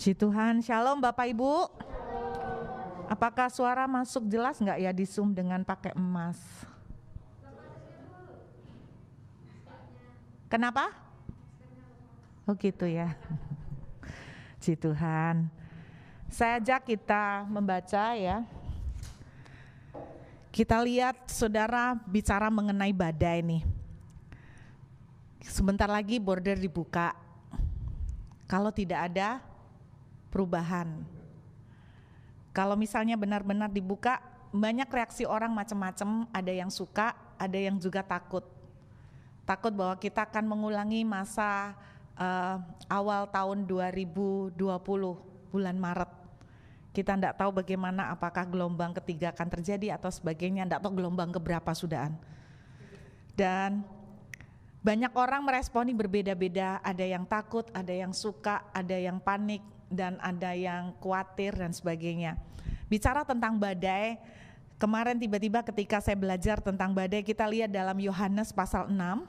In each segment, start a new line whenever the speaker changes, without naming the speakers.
Puji Tuhan, Shalom Bapak Ibu. Apakah suara masuk jelas nggak ya di Zoom dengan pakai emas? Kenapa? Oh gitu ya. Puji Tuhan. Saya ajak kita membaca ya. Kita lihat saudara bicara mengenai badai nih. Sebentar lagi border dibuka. Kalau tidak ada perubahan. Kalau misalnya benar-benar dibuka, banyak reaksi orang macam-macam, ada yang suka, ada yang juga takut. Takut bahwa kita akan mengulangi masa awal tahun 2020, bulan Maret. Kita tidak tahu bagaimana, apakah gelombang ketiga akan terjadi atau sebagainya, tidak tahu gelombang keberapa sudahan. Dan banyak orang meresponi berbeda-beda, ada yang takut, ada yang suka, ada yang panik, dan ada yang khawatir dan sebagainya. Bicara tentang badai, kemarin tiba-tiba ketika saya belajar tentang badai, kita lihat dalam Yohanes pasal 6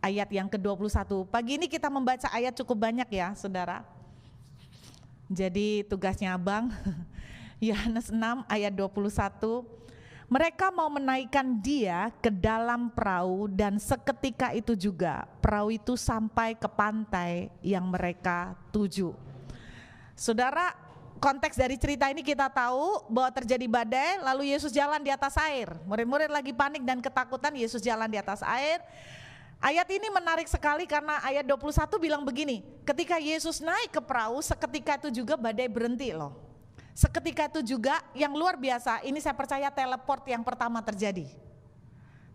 ayat yang ke-21. Pagi ini kita membaca ayat cukup banyak ya saudara. Jadi tugasnya abang, Yohanes 6 ayat 21. Mereka mau menaikkan dia ke dalam perahu dan seketika itu juga perahu itu sampai ke pantai yang mereka tuju. Saudara, konteks dari cerita ini kita tahu bahwa terjadi badai, lalu Yesus jalan di atas air. Murid-murid lagi panik dan ketakutan, Yesus jalan di atas air. Ayat ini menarik sekali karena ayat 21 bilang begini, ketika Yesus naik ke perahu, seketika itu juga badai berhenti loh. Seketika itu juga yang luar biasa, ini saya percaya teleport yang pertama terjadi.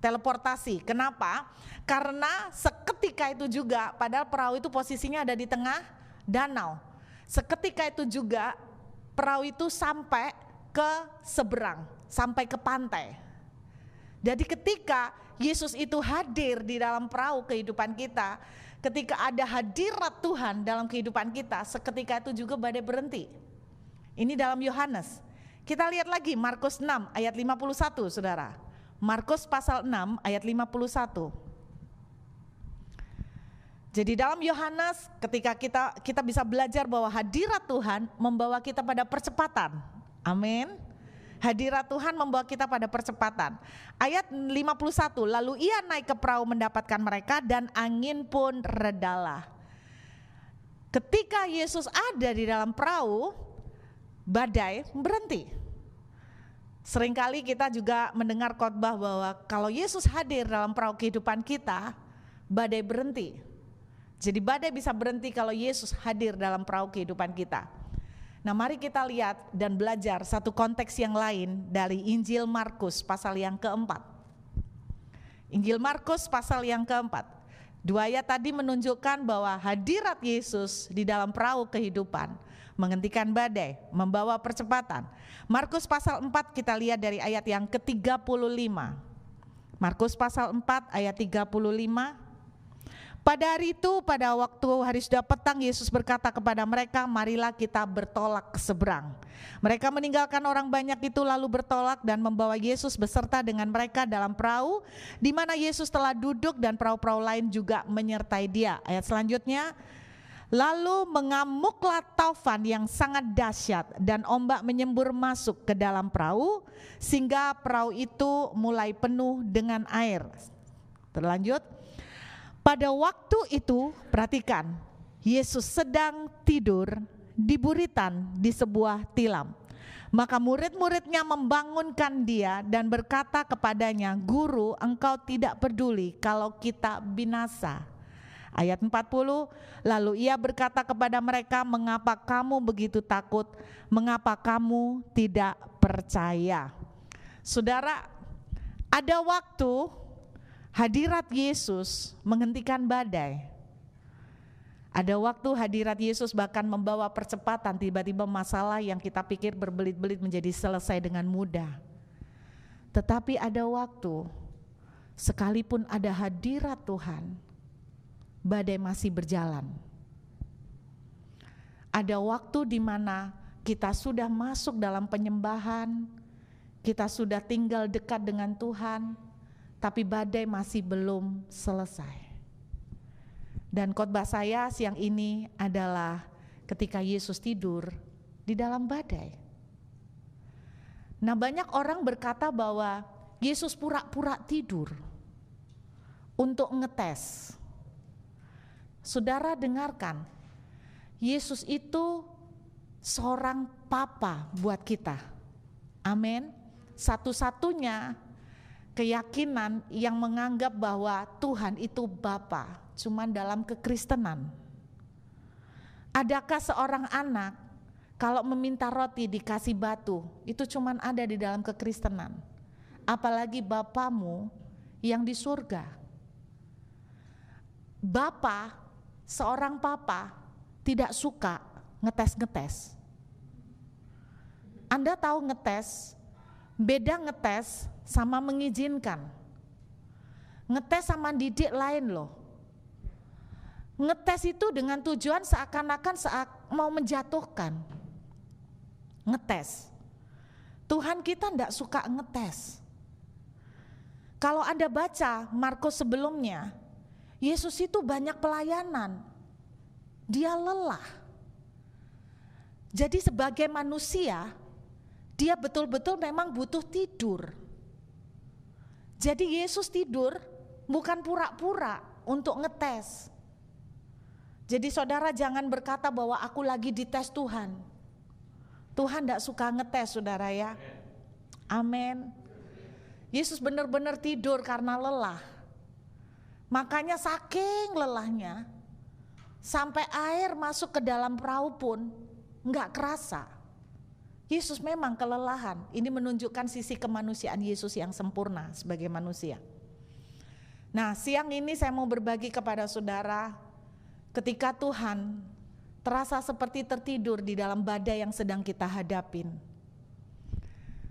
Teleportasi, kenapa? Karena seketika itu juga, padahal perahu itu posisinya ada di tengah danau. Seketika itu juga perahu itu sampai ke seberang, sampai ke pantai. Jadi ketika Yesus itu hadir di dalam perahu kehidupan kita, ketika ada hadirat Tuhan dalam kehidupan kita, seketika itu juga badai berhenti. Ini dalam Yohanes. Kita lihat lagi Markus 6 ayat 51 saudara. Markus pasal 6 ayat 51. Jadi dalam Yohanes ketika kita bisa belajar bahwa hadirat Tuhan membawa kita pada percepatan. Amin. Hadirat Tuhan membawa kita pada percepatan. Ayat 51, lalu ia naik ke perahu mendapatkan mereka dan angin pun redalah. Ketika Yesus ada di dalam perahu, badai berhenti. Seringkali kita juga mendengar khotbah bahwa kalau Yesus hadir dalam perahu kehidupan kita, badai berhenti. Jadi badai bisa berhenti kalau Yesus hadir dalam perahu kehidupan kita. Nah mari kita lihat dan belajar satu konteks yang lain dari Injil Markus pasal yang keempat. Injil Markus pasal yang keempat. Dua ayat tadi menunjukkan bahwa hadirat Yesus di dalam perahu kehidupan menghentikan badai, membawa percepatan. Markus pasal 4 kita lihat dari ayat yang ke-35. Markus pasal 4 ayat 35. Pada hari itu, pada waktu hari sudah petang, Yesus berkata kepada mereka, marilah kita bertolak ke seberang. Mereka meninggalkan orang banyak itu lalu bertolak dan membawa Yesus beserta dengan mereka dalam perahu, di mana Yesus telah duduk dan perahu-perahu lain juga menyertai dia. Ayat selanjutnya, lalu mengamuklah taufan yang sangat dahsyat dan ombak menyembur masuk ke dalam perahu, sehingga perahu itu mulai penuh dengan air. Terlanjut. Pada waktu itu, perhatikan, Yesus sedang tidur di buritan di sebuah tilam. Maka murid-muridnya membangunkan dia dan berkata kepadanya, Guru, engkau tidak peduli kalau kita binasa. Ayat 40, lalu ia berkata kepada mereka, mengapa kamu begitu takut? Mengapa kamu tidak percaya? Saudara, ada waktu hadirat Yesus menghentikan badai. Ada waktu hadirat Yesus bahkan membawa percepatan, tiba-tiba masalah yang kita pikir berbelit-belit menjadi selesai dengan mudah. Tetapi ada waktu, sekalipun ada hadirat Tuhan, badai masih berjalan. Ada waktu di mana kita sudah masuk dalam penyembahan, kita sudah tinggal dekat dengan Tuhan, tapi badai masih belum selesai. Dan khotbah saya siang ini adalah ketika Yesus tidur di dalam badai. Nah, banyak orang berkata bahwa Yesus pura-pura tidur untuk ngetes. Saudara dengarkan, Yesus itu seorang papa buat kita. Amin. Satu-satunya keyakinan yang menganggap bahwa Tuhan itu Bapa, cuman dalam kekristenan. Adakah seorang anak kalau meminta roti dikasih batu? Itu cuman ada di dalam kekristenan. Apalagi Bapamu yang di surga. Bapa, seorang papa tidak suka ngetes-ngetes. Anda tahu ngetes, beda ngetes sama mengizinkan. Ngetes sama didik lain loh. Ngetes itu dengan tujuan seakan-akan mau menjatuhkan. Ngetes. Tuhan kita tidak suka ngetes. Kalau Anda baca Markus sebelumnya, Yesus itu banyak pelayanan. Dia lelah. Jadi sebagai manusia, dia betul-betul memang butuh tidur. Jadi Yesus tidur bukan pura-pura untuk ngetes. Jadi saudara jangan berkata bahwa aku lagi dites Tuhan. Tuhan tidak suka ngetes, saudara ya. Amin. Yesus benar-benar tidur karena lelah. Makanya saking lelahnya, sampai air masuk ke dalam perahu pun enggak kerasa. Yesus memang kelelahan. Ini menunjukkan sisi kemanusiaan Yesus yang sempurna sebagai manusia. Nah, siang ini saya mau berbagi kepada saudara, ketika Tuhan terasa seperti tertidur di dalam badai yang sedang kita hadapin.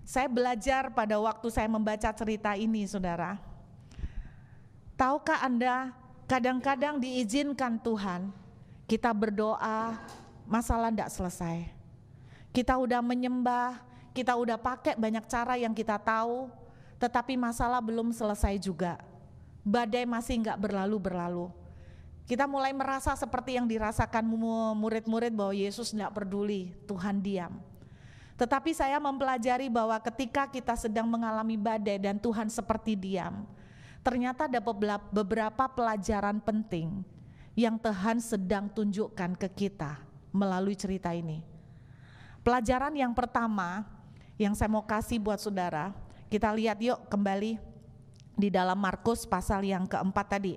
Saya belajar pada waktu saya membaca cerita ini, saudara. Tahukah Anda, kadang-kadang diizinkan Tuhan, kita berdoa, masalah tidak selesai. Kita udah menyembah, kita udah pakai banyak cara yang kita tahu, tetapi masalah belum selesai juga. Badai masih enggak berlalu-berlalu. Kita mulai merasa seperti yang dirasakan murid-murid bahwa Yesus tidak peduli, Tuhan diam. Tetapi saya mempelajari bahwa ketika kita sedang mengalami badai dan Tuhan seperti diam, ternyata ada beberapa pelajaran penting yang Tuhan sedang tunjukkan ke kita melalui cerita ini. Pelajaran yang pertama yang saya mau kasih buat saudara, kita lihat yuk kembali di dalam Markus pasal yang keempat tadi.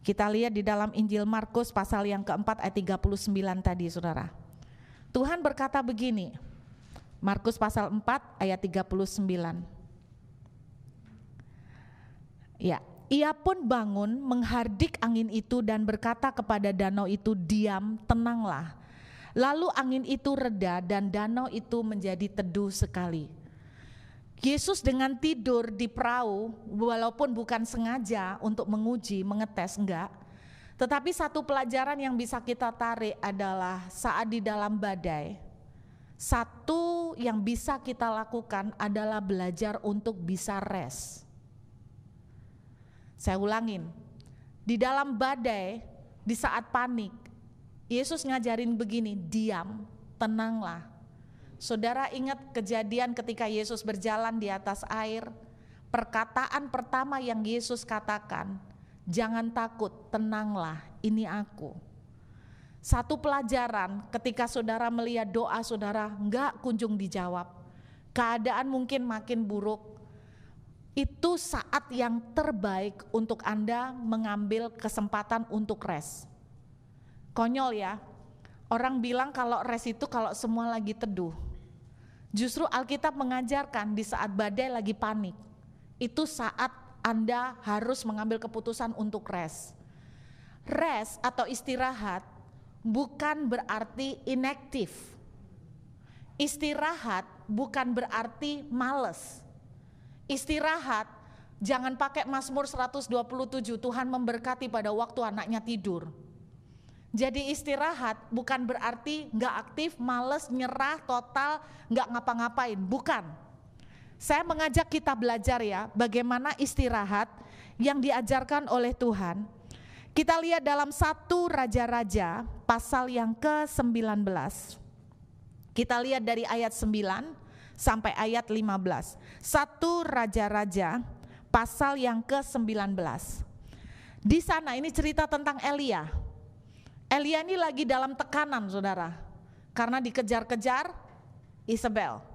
Kita lihat di dalam Injil Markus pasal yang keempat ayat 39 tadi, saudara. Tuhan berkata begini, Markus pasal 4 ayat 39. Ya, ia pun bangun menghardik angin itu dan berkata kepada danau itu, diam, tenanglah. Lalu angin itu reda dan danau itu menjadi teduh sekali. Yesus dengan tidur di perahu, walaupun bukan sengaja untuk menguji, mengetes, enggak. Tetapi satu pelajaran yang bisa kita tarik adalah saat di dalam badai, satu yang bisa kita lakukan adalah belajar untuk bisa rest. Saya ulangin, di dalam badai, di saat panik, Yesus ngajarin begini, diam, tenanglah. Saudara ingat kejadian ketika Yesus berjalan di atas air, perkataan pertama yang Yesus katakan, jangan takut, tenanglah, ini aku. Satu pelajaran ketika saudara melihat doa saudara enggak kunjung dijawab, keadaan mungkin makin buruk, itu saat yang terbaik untuk Anda mengambil kesempatan untuk rest. Konyol ya, orang bilang kalau rest itu kalau semua lagi teduh. Justru Alkitab mengajarkan di saat badai lagi panik, itu saat Anda harus mengambil keputusan untuk rest. Rest atau istirahat bukan berarti inaktif. Istirahat bukan berarti males. Istirahat, jangan pakai Mazmur 127, Tuhan memberkati pada waktu anaknya tidur. Jadi istirahat bukan berarti gak aktif, males, nyerah, total, gak ngapa-ngapain, bukan. Saya mengajak kita belajar ya, bagaimana istirahat yang diajarkan oleh Tuhan. Kita lihat dalam 1 Raja-Raja pasal yang ke-19. Kita lihat dari ayat 9 sampai ayat 15. 1 Raja-Raja pasal yang ke-19. Di sana ini cerita tentang Elia. Elia ini lagi dalam tekanan, saudara, karena dikejar-kejar Isabel.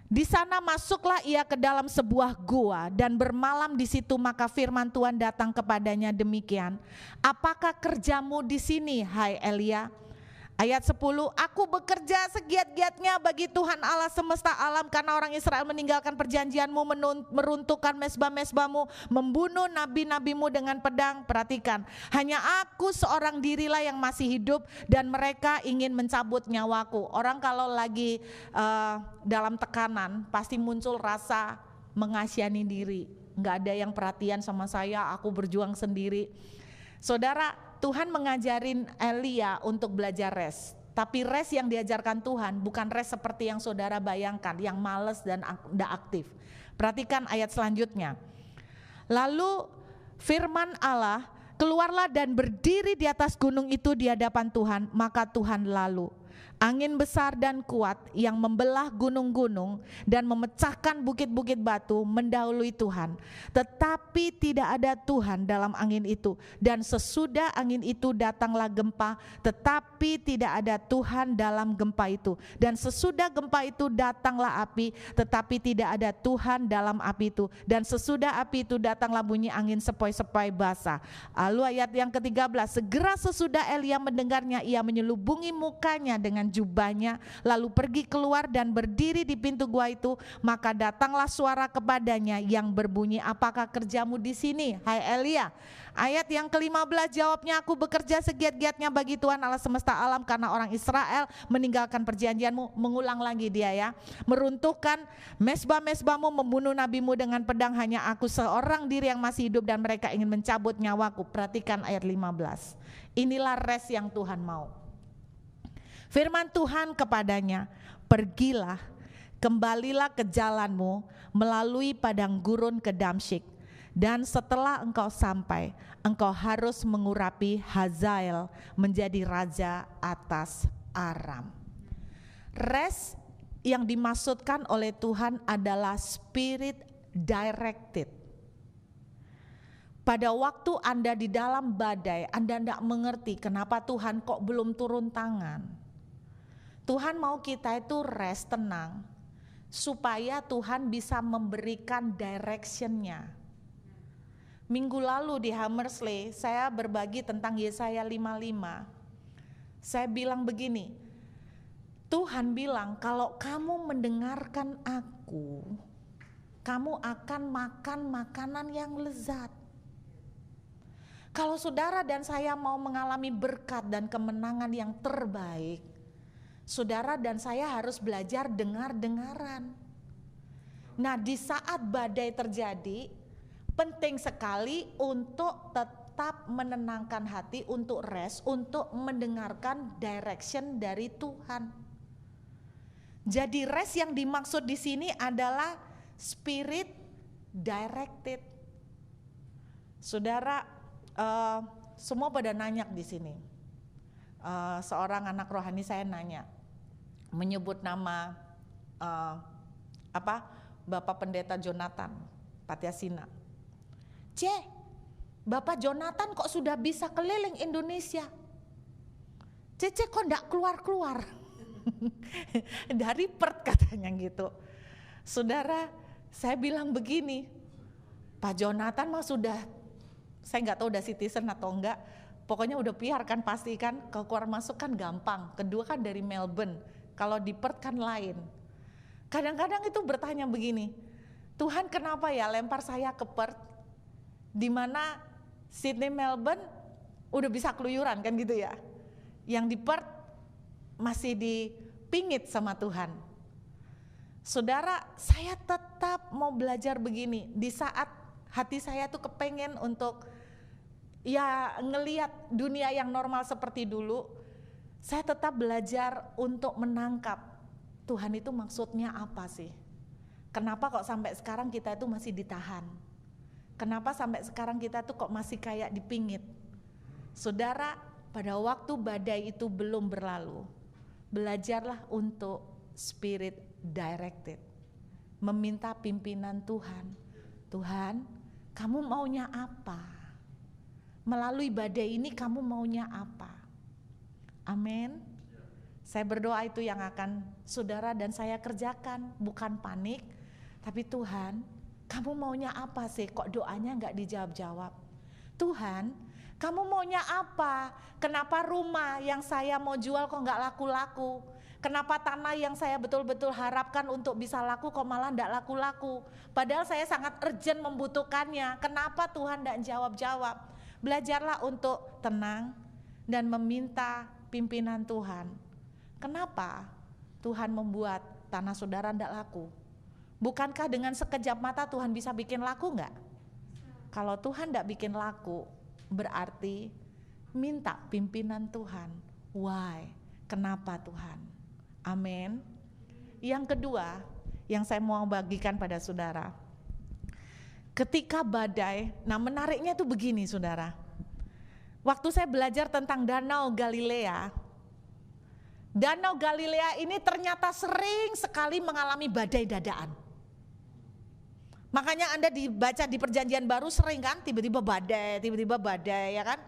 Di sana masuklah ia ke dalam sebuah gua dan bermalam di situ, maka firman Tuhan datang kepadanya demikian, apakah kerjamu di sini, hai Elia? Ayat 10, aku bekerja segiat-giatnya bagi Tuhan Allah semesta alam, karena orang Israel meninggalkan perjanjianmu, meruntuhkan mezbah-mezbahmu, membunuh nabi-nabimu dengan pedang. Perhatikan, hanya aku seorang dirilah yang masih hidup dan mereka ingin mencabut nyawaku. Orang kalau lagi dalam tekanan pasti muncul rasa mengasihani diri. Gak ada yang perhatian sama saya, aku berjuang sendiri. Saudara, Tuhan mengajarin Elia untuk belajar rest. Tapi rest yang diajarkan Tuhan bukan rest seperti yang saudara bayangkan, yang males dan tidak aktif. Perhatikan ayat selanjutnya. Lalu firman Allah, keluarlah dan berdiri di atas gunung itu di hadapan Tuhan. Maka Tuhan lalu. Angin besar dan kuat yang membelah gunung-gunung dan memecahkan bukit-bukit batu mendahului Tuhan. Tetapi tidak ada Tuhan dalam angin itu. Dan sesudah angin itu datanglah gempa, tetapi tidak ada Tuhan dalam gempa itu. Dan sesudah gempa itu datanglah api, tetapi tidak ada Tuhan dalam api itu. Dan sesudah api itu datanglah bunyi angin sepoi-sepoi basah. Lalu ayat yang ke-13, segera sesudah Elia mendengarnya, ia menyelubungi mukanya dengan jubahnya, lalu pergi keluar dan berdiri di pintu gua itu. Maka datanglah suara kepadanya yang berbunyi, apakah kerjamu di sini, hai Elia? Ayat yang ke-15, jawabnya, aku bekerja segiat-giatnya bagi Tuhan Allah semesta alam, karena orang Israel meninggalkan perjanjianmu. Mengulang lagi dia ya, meruntuhkan mezbah-mezbahmu, membunuh nabimu dengan pedang, hanya aku seorang diri yang masih hidup dan mereka ingin mencabut nyawaku. Perhatikan ayat 15. Inilah rest yang Tuhan mau. Firman Tuhan kepadanya, pergilah, kembalilah ke jalanmu melalui padang gurun ke Damsyik. Dan setelah engkau sampai, engkau harus mengurapi Hazael menjadi raja atas Aram. Rest yang dimaksudkan oleh Tuhan adalah spirit directed. Pada waktu Anda di dalam badai, Anda tidak mengerti kenapa Tuhan kok belum turun tangan. Tuhan mau kita itu rest, tenang, supaya Tuhan bisa memberikan direction-nya. Minggu lalu di Hammersley saya berbagi tentang Yesaya 55. Saya bilang begini, Tuhan bilang kalau kamu mendengarkan aku, kamu akan makan makanan yang lezat. Kalau saudara dan saya mau mengalami berkat dan kemenangan yang terbaik, saudara dan saya harus belajar dengar-dengaran. Nah, di saat badai terjadi, penting sekali untuk tetap menenangkan hati, untuk rest, untuk mendengarkan direction dari Tuhan. Jadi rest yang dimaksud di sini adalah spirit directed. Saudara, semua pada nanya di sini. Seorang anak rohani saya nanya, menyebut nama Bapak Pendeta Jonathan Patiasina. Bapak Jonathan kok sudah bisa keliling Indonesia? Cece kok enggak keluar-keluar? Dari Perth katanya gitu. Saudara, saya bilang begini, Pak Jonathan mah sudah, saya enggak tahu udah citizen atau enggak, pokoknya udah PR kan pasti kan, kalau keluar masuk kan gampang. Kedua kan dari Melbourne, kalau di Perth kan lain. Kadang-kadang itu bertanya begini, Tuhan kenapa ya lempar saya ke Perth, di mana Sydney, Melbourne udah bisa keluyuran kan gitu ya. Yang di Perth masih dipingit sama Tuhan. Saudara, saya tetap mau belajar begini, di saat hati saya tuh kepengen untuk ya ngelihat dunia yang normal seperti dulu, saya tetap belajar untuk menangkap Tuhan itu maksudnya apa sih? Kenapa kok sampai sekarang kita itu masih ditahan? Kenapa sampai sekarang kita tuh kok masih kayak dipingit? Saudara, pada waktu badai itu belum berlalu, belajarlah untuk spirit directed, meminta pimpinan Tuhan. Tuhan, kamu maunya apa? Melalui badai ini kamu maunya apa? Amin. Saya berdoa itu yang akan saudara dan saya kerjakan, bukan panik, tapi Tuhan, kamu maunya apa sih? Kok doanya enggak dijawab-jawab? Tuhan, kamu maunya apa? Kenapa rumah yang saya mau jual kok enggak laku-laku? Kenapa tanah yang saya betul-betul harapkan untuk bisa laku kok malah enggak laku-laku? Padahal saya sangat urgent membutuhkannya. Kenapa Tuhan enggak jawab-jawab? Belajarlah untuk tenang dan meminta pimpinan Tuhan. Kenapa Tuhan membuat tanah saudara enggak laku? Bukankah dengan sekejap mata Tuhan bisa bikin laku enggak? Kalau Tuhan enggak bikin laku, berarti minta pimpinan Tuhan. Why? Kenapa Tuhan? Amin. Yang kedua yang saya mau bagikan pada saudara, ketika badai, nah menariknya itu begini saudara. Waktu saya belajar tentang Danau Galilea, Danau Galilea ini ternyata sering sekali mengalami badai dadaan. Makanya Anda dibaca di Perjanjian Baru sering kan, tiba-tiba badai ya kan.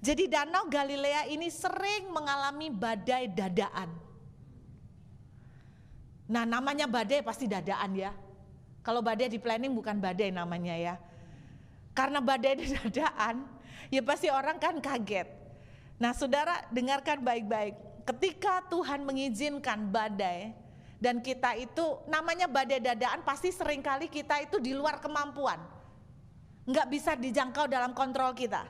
Jadi Danau Galilea ini sering mengalami badai dadaan. Nah namanya badai pasti dadaan ya. Kalau badai di planning bukan badai namanya ya. Karena badai dadaan, ya pasti orang kan kaget. Nah saudara dengarkan baik-baik. Ketika Tuhan mengizinkan badai dan kita itu namanya badai dadaan, pasti seringkali kita itu di luar kemampuan, nggak bisa dijangkau dalam kontrol kita.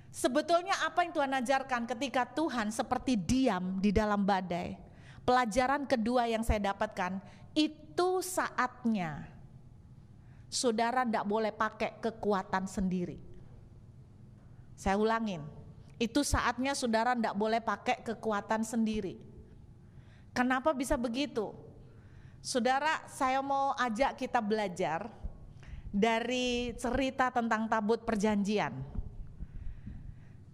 Sebetulnya apa yang Tuhan ajarkan ketika Tuhan seperti diam di dalam badai? Pelajaran kedua yang saya dapatkan, itu saatnya saudara nggak boleh pakai kekuatan sendiri. Saya ulangin. Itu saatnya saudara tidak boleh pakai kekuatan sendiri. Kenapa bisa begitu? Saudara, saya mau ajak kita belajar dari cerita tentang tabut perjanjian.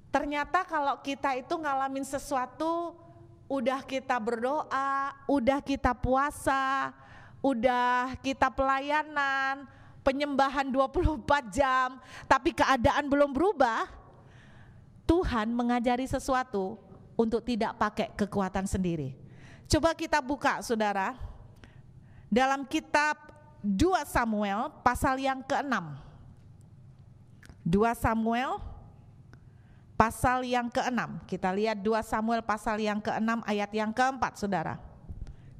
Ternyata kalau kita itu ngalamin sesuatu, udah kita berdoa, udah kita puasa, udah kita pelayanan, penyembahan 24 jam, tapi keadaan belum berubah, Tuhan mengajari sesuatu untuk tidak pakai kekuatan sendiri. Coba kita buka saudara, dalam kitab 2 Samuel pasal yang ke-6. 2 Samuel pasal yang ke-6. Kita lihat 2 Samuel pasal yang ke-6 ayat yang ke-4 saudara.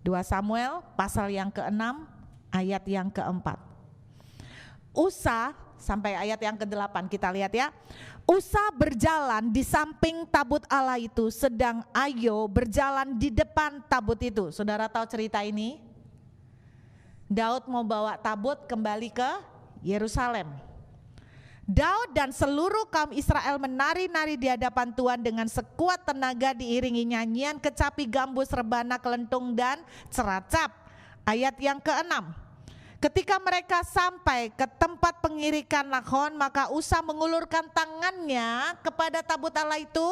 2 Samuel pasal yang ke-6 ayat yang ke-4. Usa sampai ayat yang ke-8 kita lihat ya. Usa berjalan di samping tabut Allah itu, sedang Ayo berjalan di depan tabut itu. Saudara tahu cerita ini? Daud mau bawa tabut kembali ke Yerusalem. Daud dan seluruh kaum Israel menari-nari di hadapan Tuhan dengan sekuat tenaga, diiringi nyanyian, kecapi, gambus, rebana, kelentung dan ceracap. Ayat yang ke-6. Ketika mereka sampai ke tempat pengirikan Nahon, maka Usa mengulurkan tangannya kepada tabut Allah itu.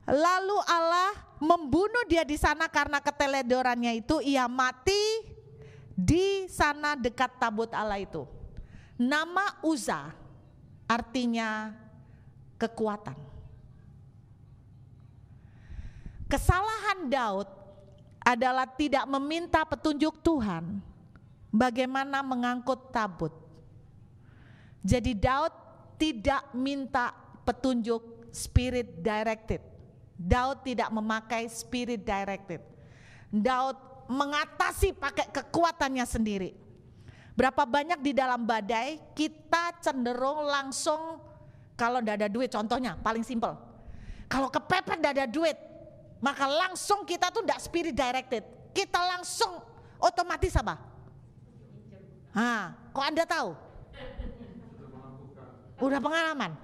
Lalu Allah membunuh dia di sana karena keteledorannya itu. Ia mati di sana dekat tabut Allah itu. Nama Uza artinya kekuatan. Kesalahan Daud adalah tidak meminta petunjuk Tuhan bagaimana mengangkut tabut. Jadi Daud tidak minta petunjuk spirit directed. Daud tidak memakai spirit directed. Daud mengatasi pakai kekuatannya sendiri. Berapa banyak di dalam badai kita cenderung langsung, kalau tidak ada duit, contohnya paling simpel, kalau kepepet tidak ada duit, maka langsung kita tuh tidak spirit directed. Kita langsung otomatis apa? Kok Anda tahu? Udah pengalaman.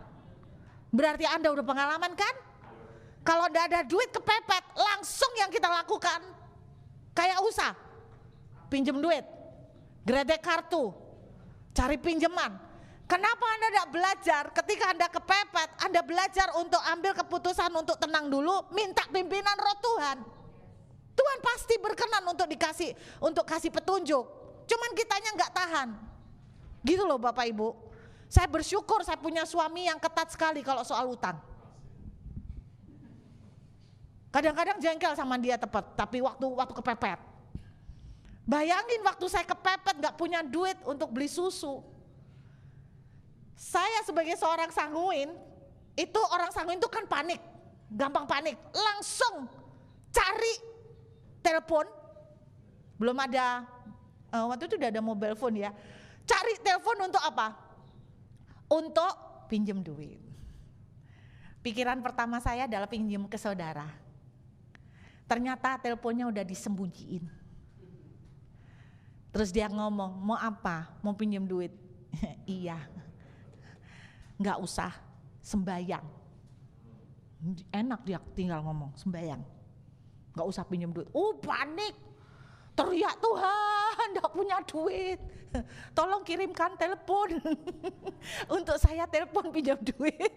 Berarti Anda udah pengalaman kan? Kalau tidak ada duit kepepet, langsung yang kita lakukan kayak Usa, pinjem duit, gredek kartu, cari pinjaman. Kenapa Anda tidak belajar ketika Anda kepepet, Anda belajar untuk ambil keputusan untuk tenang dulu, minta pimpinan roh Tuhan. Tuhan pasti berkenan untuk kasih petunjuk. Cuman kitanya nggak tahan. Gitu loh Bapak Ibu. Saya bersyukur saya punya suami yang ketat sekali kalau soal utang. Kadang-kadang jengkel sama dia tapi waktu kepepet. Bayangin waktu saya kepepet nggak punya duit untuk beli susu. Saya sebagai seorang sanguin, itu orang sanguin itu kan panik, gampang panik, langsung cari telepon, belum ada, waktu itu udah ada mobile phone ya, cari telepon untuk apa? Untuk pinjam duit. Pikiran pertama saya adalah pinjam ke saudara. Ternyata teleponnya udah disembunyiin. Terus dia ngomong, mau apa? Mau pinjam duit? Iya. Nggak usah, sembayang. Enak dia tinggal ngomong, sembayang. Nggak usah pinjam duit. Panik, teriak, Tuhan nggak punya duit. Tolong kirimkan telepon untuk saya telepon pinjam duit.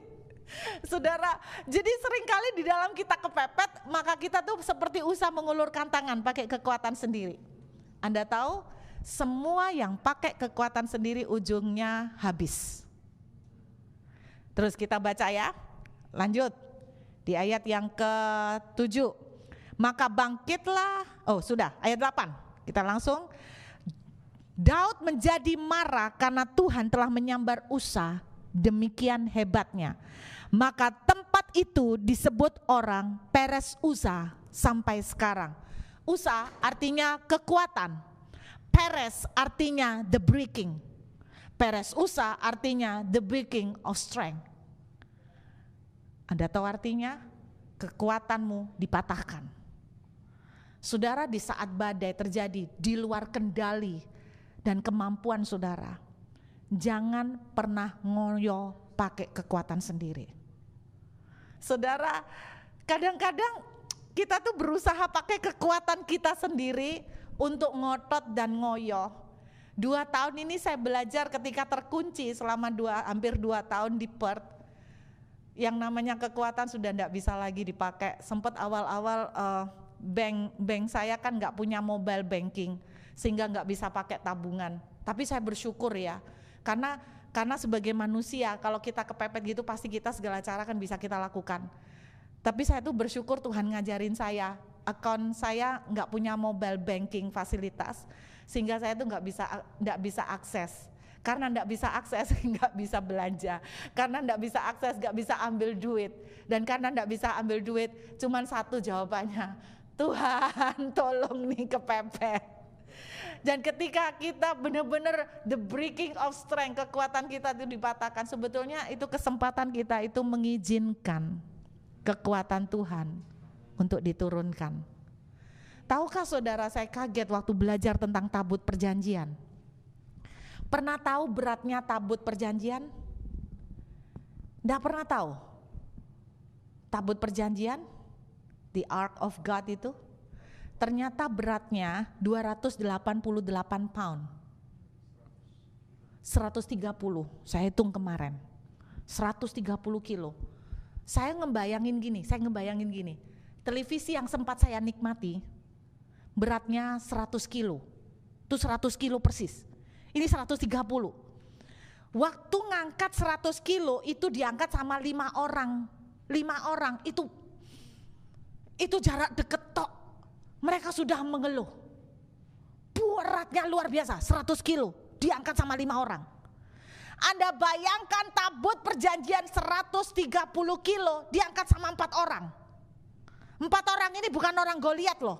Saudara, jadi seringkali di dalam kita kepepet, maka kita tuh seperti usaha mengulurkan tangan pakai kekuatan sendiri. Anda tahu, semua yang pakai kekuatan sendiri ujungnya habis. Terus kita baca ya, lanjut di ayat yang ke-7. Maka bangkitlah, sudah ayat 8, kita langsung. Daud menjadi marah karena Tuhan telah menyambar Usa demikian hebatnya. Maka tempat itu disebut orang Peres Usa sampai sekarang. Usa artinya kekuatan, Peres artinya the breaking. Peres Usa artinya the breaking of strength. Anda tahu artinya? Kekuatanmu dipatahkan. Saudara, di saat badai terjadi di luar kendali dan kemampuan saudara, jangan pernah ngoyo pakai kekuatan sendiri. Saudara, kadang-kadang kita tuh berusaha pakai kekuatan kita sendiri untuk ngotot dan ngoyo. 2 tahun ini saya belajar ketika terkunci selama hampir 2 tahun di Perth, yang namanya kekuatan sudah tidak bisa lagi dipakai. Sempat awal-awal bank saya kan nggak punya mobile banking, sehingga nggak bisa pakai tabungan. Tapi saya bersyukur ya, karena sebagai manusia kalau kita kepepet gitu pasti kita segala cara kan bisa kita lakukan. Tapi saya tuh bersyukur Tuhan ngajarin saya, akun saya nggak punya mobile banking fasilitas, sehingga saya tuh nggak bisa akses. Karena nggak bisa akses, nggak bisa belanja. Karena nggak bisa akses, nggak bisa ambil duit. Dan karena nggak bisa ambil duit, cuman satu jawabannya, Tuhan tolong nih kepepet. Dan ketika kita benar-benar the breaking of strength, kekuatan kita itu dipatahkan, sebetulnya itu kesempatan kita itu mengizinkan kekuatan Tuhan untuk diturunkan. Tahukah saudara, saya kaget waktu belajar tentang tabut perjanjian. Pernah tahu beratnya tabut perjanjian? Nggak pernah tahu. Tabut perjanjian, the Ark of God itu, ternyata beratnya 288 pound. 130, saya hitung kemarin. 130 kilo. Saya ngebayangin gini. Televisi yang sempat saya nikmati, beratnya 100 kilo. Itu 100 kilo persis. Ini 130. Waktu ngangkat 100 kilo itu diangkat sama 5 orang. 5 orang itu jarak deket tok. Mereka sudah mengeluh. Beratnya luar biasa, 100 kilo diangkat sama 5 orang. Anda bayangkan tabut perjanjian 130 kilo diangkat sama 4 orang. 4 orang ini bukan orang Goliat loh.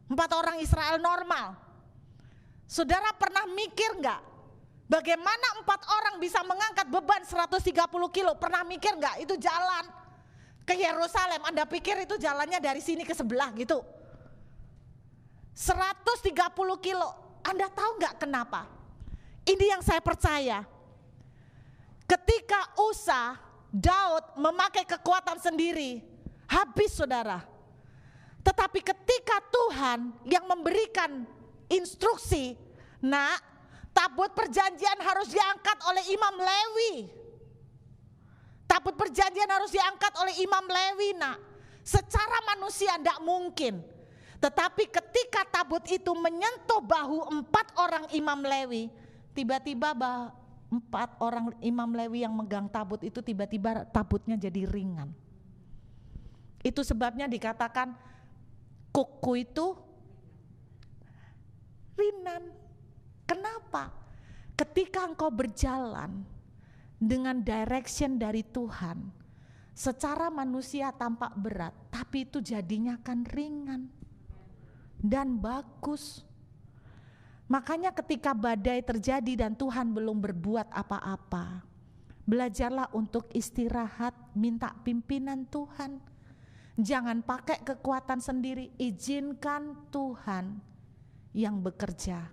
4 orang Israel normal. Saudara pernah mikir enggak bagaimana 4 orang bisa mengangkat beban 130 kilo? Pernah mikir enggak itu jalan ke Yerusalem? Anda pikir itu jalannya dari sini ke sebelah gitu? 130 kilo. Anda tahu enggak kenapa? Ini yang saya percaya. Ketika Daud memakai kekuatan sendiri, habis saudara. Tetapi ketika Tuhan yang memberikan instruksi, tabut perjanjian harus diangkat oleh Imam Lewi. Tabut perjanjian harus diangkat oleh Imam Lewi, nak. Secara manusia tidak mungkin. Tetapi ketika tabut itu menyentuh bahu 4 orang Imam Lewi, tiba-tiba 4 orang Imam Lewi yang megang tabut itu tiba-tiba tabutnya jadi ringan. Itu sebabnya dikatakan kuku itu ringan. Kenapa? Ketika engkau berjalan dengan direction dari Tuhan, secara manusia tampak berat, tapi itu jadinya kan ringan dan bagus. Makanya ketika badai terjadi dan Tuhan belum berbuat apa-apa, belajarlah untuk istirahat, minta pimpinan Tuhan. Jangan pakai kekuatan sendiri, izinkan Tuhan yang bekerja.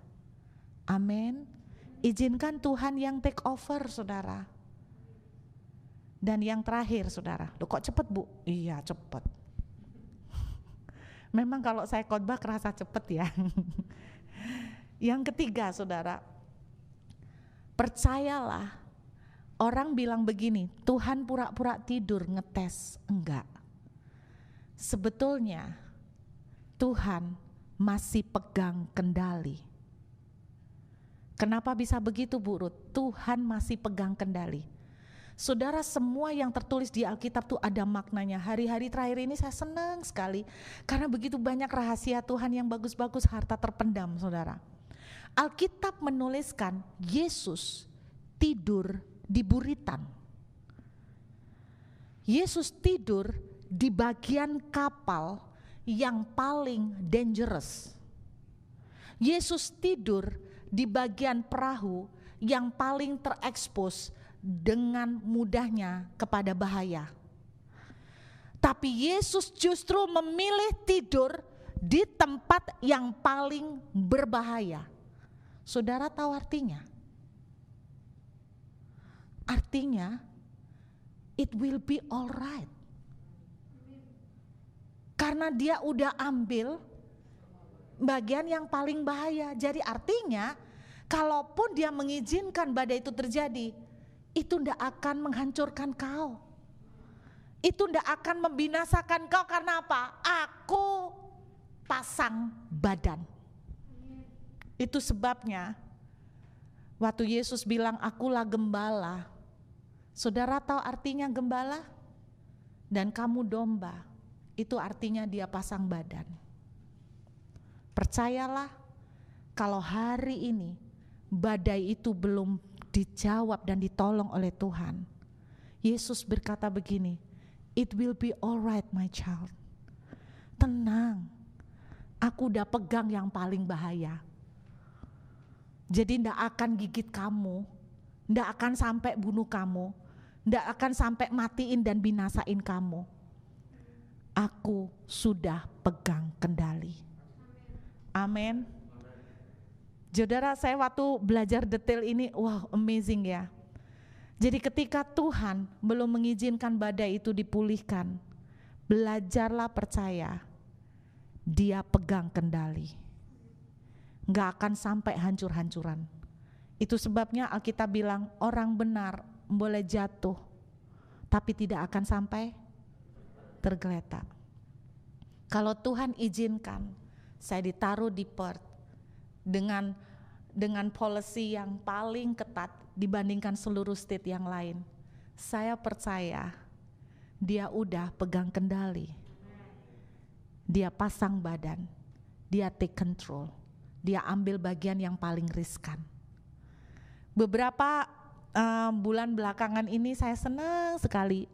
Amin. Izinkan Tuhan yang take over, saudara. Dan yang terakhir, saudara, loh kok cepet bu? Iya cepet. Memang kalau saya khotbah kerasa cepet ya. Yang ketiga, saudara, percayalah. Orang bilang begini, Tuhan pura-pura tidur ngetes. Enggak. Sebetulnya Tuhan masih pegang kendali. Kenapa bisa begitu, Bu Ruth? Tuhan masih pegang kendali. Saudara, semua yang tertulis di Alkitab itu ada maknanya. Hari-hari terakhir ini saya senang sekali karena begitu banyak rahasia Tuhan yang bagus-bagus, harta terpendam, saudara. Alkitab menuliskan Yesus tidur di buritan. Yesus tidur di bagian kapal yang paling dangerous. Yesus tidur di bagian perahu yang paling terekspos dengan mudahnya kepada bahaya. Tapi Yesus justru memilih tidur di tempat yang paling berbahaya. Saudara tahu artinya? Artinya, it will be alright. Karena dia udah ambil bagian yang paling bahaya. Jadi artinya, kalaupun dia mengizinkan badai itu terjadi, itu tidak akan menghancurkan kau. Itu tidak akan membinasakan kau. Karena apa? Aku pasang badan. Itu sebabnya waktu Yesus bilang akulah gembala. Saudara tahu artinya gembala? Dan kamu domba. Itu artinya dia pasang badan. Percayalah, kalau hari ini badai itu belum dijawab dan ditolong oleh Tuhan, Yesus berkata begini, it will be alright my child. Tenang, aku udah pegang yang paling bahaya. Jadi tidak akan gigit kamu, tidak akan sampai bunuh kamu, tidak akan sampai matiin dan binasain kamu. Aku sudah pegang kendali. Amin. Saudara, saya waktu belajar detail ini, wow, amazing ya. Jadi ketika Tuhan belum mengizinkan badai itu dipulihkan, belajarlah percaya, dia pegang kendali. Gak akan sampai hancur-hancuran. Itu sebabnya Alkitab bilang orang benar boleh jatuh, tapi tidak akan sampai tergeletak. Kalau Tuhan izinkan saya ditaruh di Perth dengan policy yang paling ketat dibandingkan seluruh state yang lain, saya percaya dia udah pegang kendali. Dia pasang badan, dia take control, dia ambil bagian yang paling riskan. Beberapa bulan belakangan ini saya senang sekali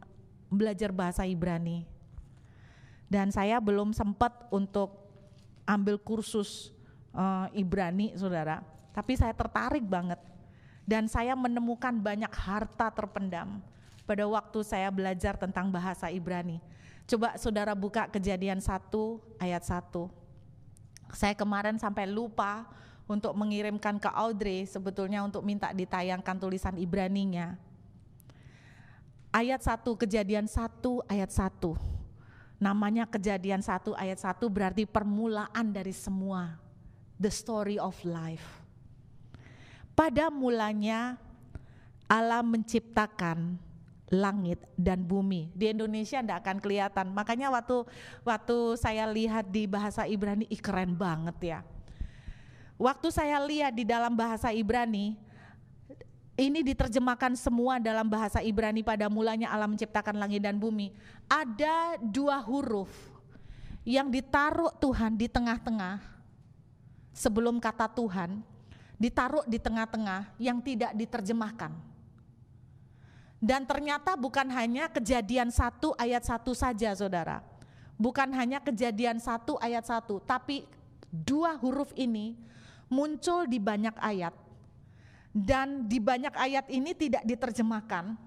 belajar bahasa Ibrani. Dan saya belum sempat untuk ambil kursus Ibrani, saudara. Tapi saya tertarik banget. Dan saya menemukan banyak harta terpendam pada waktu saya belajar tentang bahasa Ibrani. Coba saudara buka Kejadian 1 ayat 1. Saya kemarin sampai lupa untuk mengirimkan ke Audrey sebetulnya untuk minta ditayangkan tulisan Ibraninya. Ayat 1, Kejadian 1 ayat 1. Namanya Kejadian 1 ayat 1 berarti permulaan dari semua. The story of life. Pada mulanya Allah menciptakan langit dan bumi. Di Indonesia tidak akan kelihatan. Makanya waktu saya lihat di bahasa Ibrani, keren banget ya. Waktu saya lihat di dalam bahasa Ibrani, ini diterjemahkan semua dalam bahasa Ibrani, pada mulanya Allah menciptakan langit dan bumi. Ada 2 huruf yang ditaruh Tuhan di tengah-tengah, sebelum kata Tuhan, ditaruh di tengah-tengah yang tidak diterjemahkan. Dan ternyata bukan hanya Kejadian 1 ayat 1 saja, saudara. Bukan hanya Kejadian 1 ayat 1, tapi 2 huruf ini muncul di banyak ayat. Dan di banyak ayat ini tidak diterjemahkan.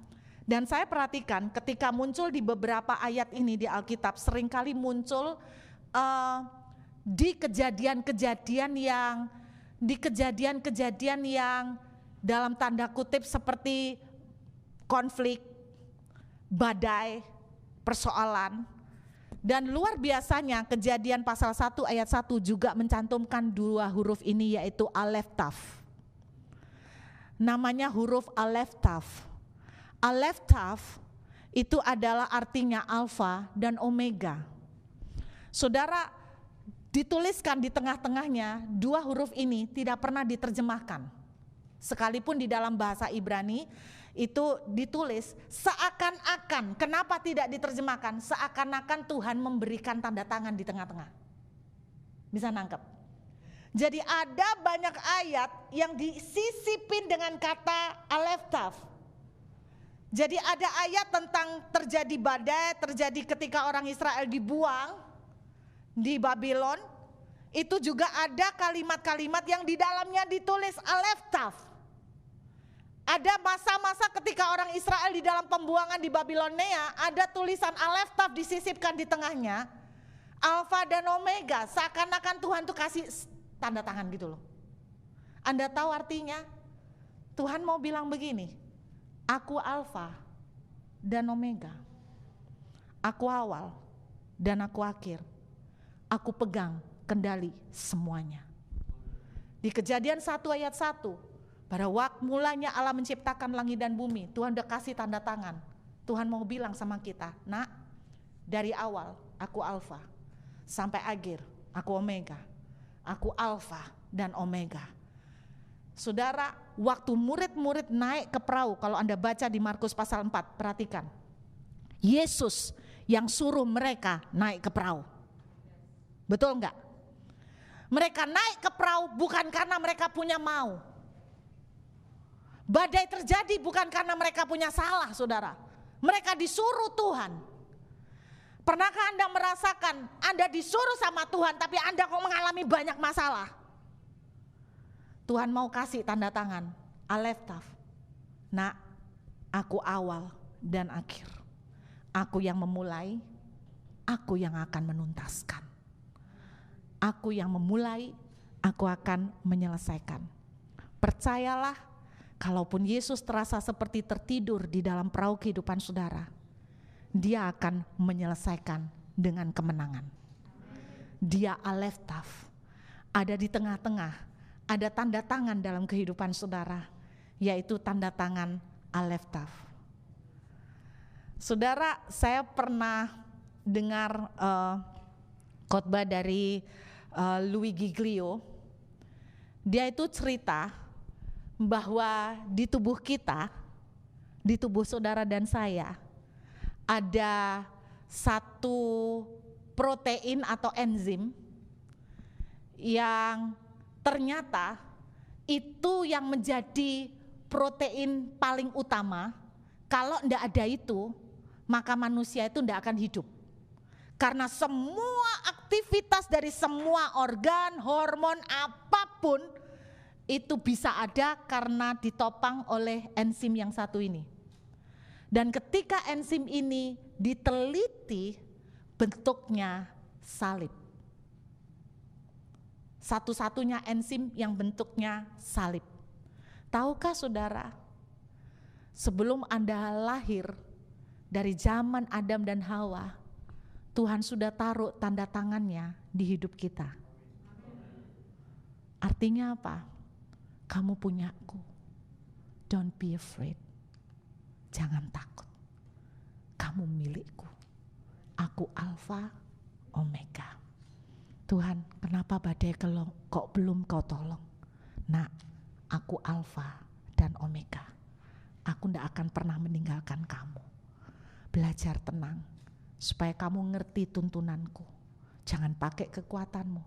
Dan saya perhatikan ketika muncul di beberapa ayat ini di Alkitab, seringkali muncul di kejadian-kejadian yang dalam tanda kutip seperti konflik, badai, persoalan. Dan luar biasanya Kejadian pasal 1 ayat 1 juga mencantumkan 2 huruf ini, yaitu Alef Taf. Namanya huruf Alef Taf. Alef Taf itu adalah artinya Alfa dan Omega. Saudara, dituliskan di tengah-tengahnya 2 huruf ini tidak pernah diterjemahkan. Sekalipun di dalam bahasa Ibrani itu ditulis seakan-akan. Kenapa tidak diterjemahkan? Seakan-akan Tuhan memberikan tanda tangan di tengah-tengah. Bisa nangkep? Jadi ada banyak ayat yang disisipin dengan kata Alef Taf. Jadi ada ayat tentang terjadi badai, terjadi ketika orang Israel dibuang di Babylon. Itu juga ada kalimat-kalimat yang di dalamnya ditulis Alef Taf. Ada masa-masa ketika orang Israel di dalam pembuangan di Babilonia, ada tulisan Alef Taf disisipkan di tengahnya, Alfa dan Omega, seakan-akan Tuhan tuh kasih tanda tangan gitu loh. Anda tahu artinya? Tuhan mau bilang begini, aku Alfa dan Omega, aku awal dan aku akhir, aku pegang kendali semuanya. Di Kejadian 1 ayat 1, pada waktu mulanya Allah menciptakan langit dan bumi, Tuhan udah kasih tanda tangan. Tuhan mau bilang sama kita, nak, dari awal aku Alfa sampai akhir aku Omega. Aku Alfa dan Omega. Saudara, waktu murid-murid naik ke perahu, kalau Anda baca di Markus pasal 4, perhatikan. Yesus yang suruh mereka naik ke perahu. Betul enggak? Mereka naik ke perahu bukan karena mereka punya mau. Badai terjadi bukan karena mereka punya salah, saudara. Mereka disuruh Tuhan. Pernahkah Anda merasakan Anda disuruh sama Tuhan tapi Anda kok mengalami banyak masalah? Tuhan mau kasih tanda tangan, Alef Taf. Nak, aku awal dan akhir. Aku yang memulai, aku yang akan menuntaskan. Aku yang memulai, aku akan menyelesaikan. Percayalah, kalaupun Yesus terasa seperti tertidur di dalam perahu kehidupan saudara, Dia akan menyelesaikan dengan kemenangan. Dia Alef Taf, ada di tengah-tengah, ada tanda tangan dalam kehidupan saudara, yaitu tanda tangan Alef Taf. Saudara, saya pernah dengar khotbah dari Louis Giglio. Dia itu cerita bahwa di tubuh kita, di tubuh saudara dan saya, ada satu protein atau enzim yang ternyata itu yang menjadi protein paling utama. Kalau tidak ada itu, maka manusia itu tidak akan hidup. Karena semua aktivitas dari semua organ, hormon, apapun itu bisa ada karena ditopang oleh enzim yang satu ini. Dan ketika enzim ini diteliti, bentuknya salib. Satu-satunya enzim yang bentuknya salib. Tahukah saudara, sebelum Anda lahir, dari zaman Adam dan Hawa, Tuhan sudah taruh tanda tangannya di hidup kita. Artinya apa? Kamu punyaku. Don't be afraid. Jangan takut. Kamu milikku. Aku Alfa Omega. Tuhan, kenapa badai kok belum kau tolong? Nak, aku Alfa dan Omega. Aku tidak akan pernah meninggalkan kamu. Belajar tenang, supaya kamu ngerti tuntunanku. Jangan pakai kekuatanmu.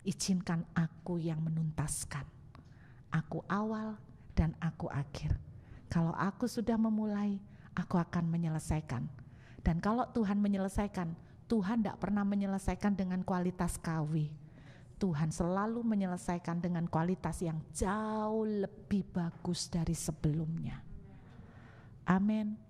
Izinkan aku yang menuntaskan. Aku awal dan aku akhir. Kalau aku sudah memulai, aku akan menyelesaikan. Dan kalau Tuhan menyelesaikan, Tuhan tidak pernah menyelesaikan dengan kualitas KW. Tuhan selalu menyelesaikan dengan kualitas yang jauh lebih bagus dari sebelumnya. Amin.